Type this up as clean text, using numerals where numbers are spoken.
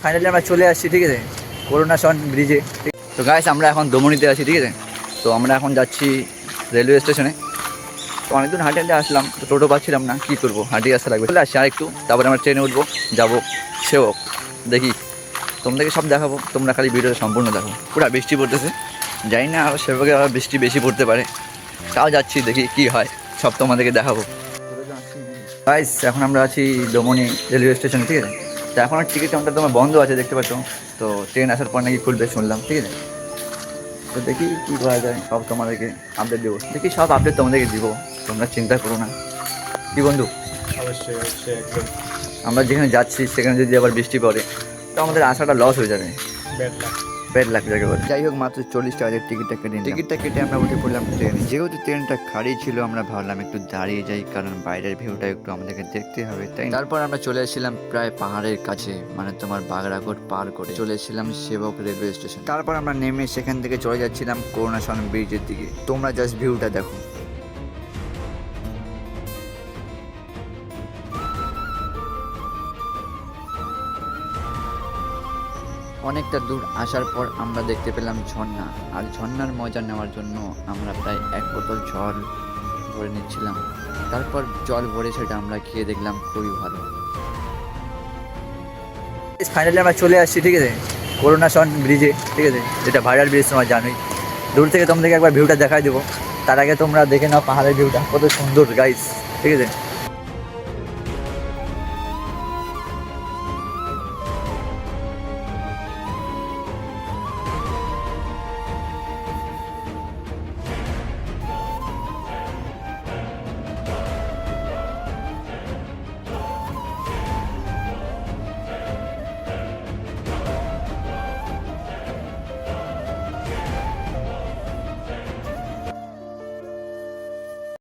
Finally আমরা চলে আসছি, ঠিক আছে, করুণাসন ব্রিজে। তো গাইস আমরা এখন দমনিতে আছি, ঠিক আছে। তো আমরা এখন যাচ্ছি রেলওয়ে স্টেশনে। তো অনেকদিন হাঁটে হাঁটে আসলাম, তো টোটো পাচ্ছিলাম না, কী করবো, হাঁটিয়ে আসতে লাগবে। চলে আসছি আর একটু, তারপরে আমরা ট্রেনে উঠবো, যাবো সেবক। দেখি তোমাদেরকে সব দেখাবো, তোমরা খালি ভিডিওটা সম্পূর্ণ দেখো। পুরো বৃষ্টি পড়তেছে, জানি না আর সেবকে আবার বৃষ্টি বেশি পড়তে পারে, তাও যাচ্ছি, দেখি কি হয়, সব তোমাদেরকে দেখাবো। গাইস এখন আমরা আছি দমনি রেলওয়ে স্টেশনে, ঠিক আছে। তো এখন আর টিকিট কাউন্টার তোমার বন্ধ আছে, দেখতে পাচ্ছ। তো ট্রেন আসার পর নাকি খুলবে শুনলাম, ঠিক আছে। তো দেখি কী করা যায়, সব তোমাদেরকে আপডেট দেবো, দেখি সব আপডেট তোমাদেরকে দিব, তোমরা চিন্তা করো না, কি বন্ধু। অবশ্যই অবশ্যই একদম আমরা যেখানে যাচ্ছি সেখানে যদি আবার বৃষ্টি পড়ে তো আমাদের আশাটা লস হয়ে যাবে, ব্যাড লাক। 5 লাখ টাকা করে। যাই হোক, মাত্র 40 টাকার টিকিটটা কেটে আমরা উঠে পড়লাম ট্রেনে। যেহেতু ট্রেনটা খালি ছিল, আমরা ভাবলাম একটু দাঁড়িয়ে যাই, কারণ বাইরের ভিউটা একটু আমাদেরকে দেখতে হবে, তাই। তারপর আমরা চলে এসেছিলাম প্রায় পাহাড়ের কাছে, মানে তোমার বাগড়াকোট পার করে চলে এসেছিলাম সেবক রেলওয়ে স্টেশন। তারপর আমরা নেমে সেখান থেকে চলে যাচ্ছিলাম করুণাসন ব্রিজের দিকে। তোমরা জাস্ট ভিউটা দেখো। অনেকটা দূর আসার পর আমরা দেখতে পেলাম ঝর্ণা, আর ঝর্ণার মজা নেওয়ার জন্য আমরা প্রায় 1 বোতল জল ভরে নিচ্ছিলাম। তারপর জল ভরে সেটা আমরা খেয়ে দেখলাম খুবই ভালো। ফাইনালি আমরা চলে আসছি, ঠিক আছে, করুণাসন ব্রিজে, ঠিক আছে, যেটা ভাইরাল ব্রিজ, তোমার জানোই। দূর থেকে তোমাদেরকে একবার ভিউটা দেখাই দেবো, তার আগে তোমরা দেখে নাও পাহাড়ের ভিউটা কত সুন্দর গাইস, ঠিক আছে।